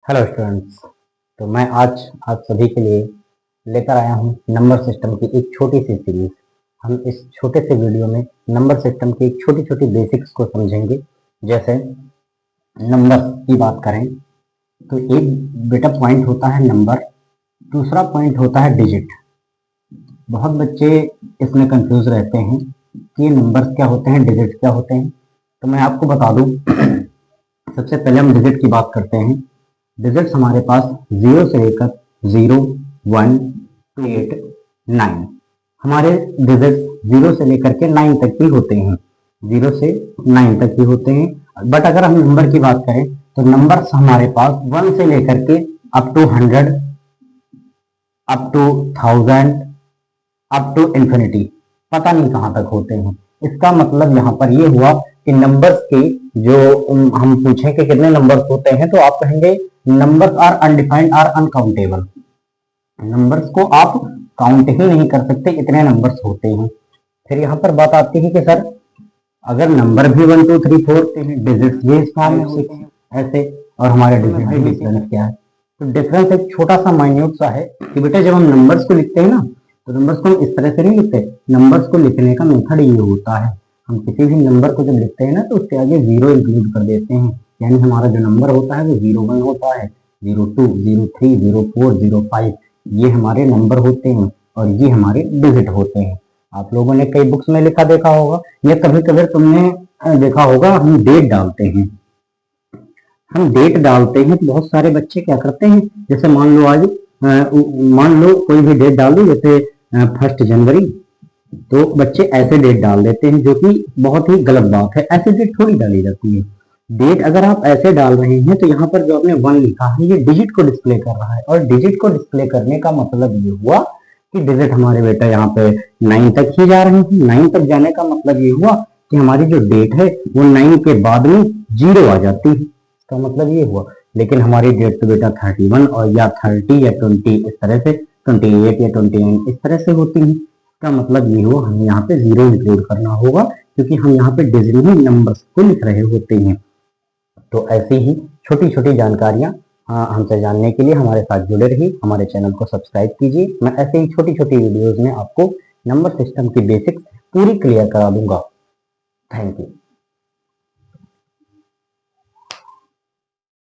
Hello students. तो मैं आज आप सभी के लिए लेकर आया हूं नंबर सिस्टम की एक छोटी सी सीरीज। हम इस छोटे से वीडियो में नंबर सिस्टम की एक छोटी छोटी बेसिक्स को समझेंगे। जैसे नंबर की बात करें तो एक बेटा पॉइंट होता है नंबर, दूसरा पॉइंट होता है डिजिट। बहुत बच्चे इसमें कंफ्यूज रहते हैं कि ये नंबर्स क्या होते हैं, डिजिट क्या होते हैं। तो मैं आपको बता दूं, सबसे पहले हम डिजिट की बात करते हैं। डिजिट्स हमारे पास 0 से लेकर 0, 1, 2, 8, 9। हमारे डिजिट्स 0 से लेकर के 9 तक ही होते हैं, 0 से 9 तक ही होते हैं। बट अगर हम नंबर की बात करें तो नंबर्स हमारे पास 1 से लेकर के up to 100, up to 1000, up to infinity, पता नहीं कहां तक होते हैं। इसका मतलब यहाँ पर ये हुआ कि नंबर्स के जो हम पूछें कि कितने नंबर्स होते हैं तो आप कहेंगे numbers are undefined, are uncountable. Numbers को आप काउंट ही नहीं कर सकते, इतने नंबर्स होते हैं। फिर यहाँ पर बात आती है कि सर अगर नंबर भी 1 2 3 4 डिजिट्स भी इस फॉर्म में होते हैं ऐसे, और हमारे डिजिट में डिफरेंस क्या है? तो डिफरेंस एक छोटा सा माइन्यूट सा है कि बेटा जब हम नंबर्स को लिखते हैं ना तो नंबर्स को हम इस तरह से नहीं लिखते। नंबर्स को लिखने का मेथड ये होता है, हम किसी भी नंबर को जब लिखते हैं ना तो उसके आगे 0 इंक्लूड कर देते हैं। यानी हमारा जो नंबर होता है वो 01 होता है, 02, 03, 04, 05, ये हमारे नंबर होते हैं और ये हमारे डिजिट होते हैं। आप लोगों ने कई बुक्स में लिखा देखा होगा, या कभी कभी तुमने देखा होगा, हम डेट डालते हैं। हम डेट डालते हैं तो बहुत सारे बच्चे क्या करते हैं, जैसे मान लो आज मान लो कोई भी डेट डाल दी, जैसे 1 जनवरी, तो बच्चे ऐसे डेट डाल देते हैं जो कि बहुत ही गलत बात है। ऐसे डेट थोड़ी डाली जाती है। डेट अगर आप ऐसे डाल रहे हैं तो यहाँ पर जो आपने 1 लिखा है ये डिजिट को डिस्प्ले कर रहा है, और डिजिट को डिस्प्ले करने का मतलब ये हुआ कि डिजिट हमारे बेटा यहाँ पे 9 तक ही जा रहे हैं। 9 तक जाने का मतलब ये हुआ कि हमारी जो डेट है वो 9 के बाद में 0 आ जाती है, इसका मतलब ये हुआ। लेकिन हमारी डेट तो बेटा 31 और या 30 या 20 इस तरह से, 28 या 29 इस तरह से होती है। इसका मतलब ये हुआ हमें यहाँ पे 0 इंक्लूड करना होगा, क्योंकि हम यहाँ पे डिजिटल नंबर्स को लिख रहे होते हैं। तो ऐसी ही छोटी छोटी जानकारियां हमसे जानने के लिए हमारे साथ जुड़े रहिए, हमारे चैनल को सब्सक्राइब कीजिए। मैं ऐसे ही छोटी छोटी वीडियोस में आपको नंबर सिस्टम की बेसिक्स पूरी क्लियर करा दूंगा। Thank you.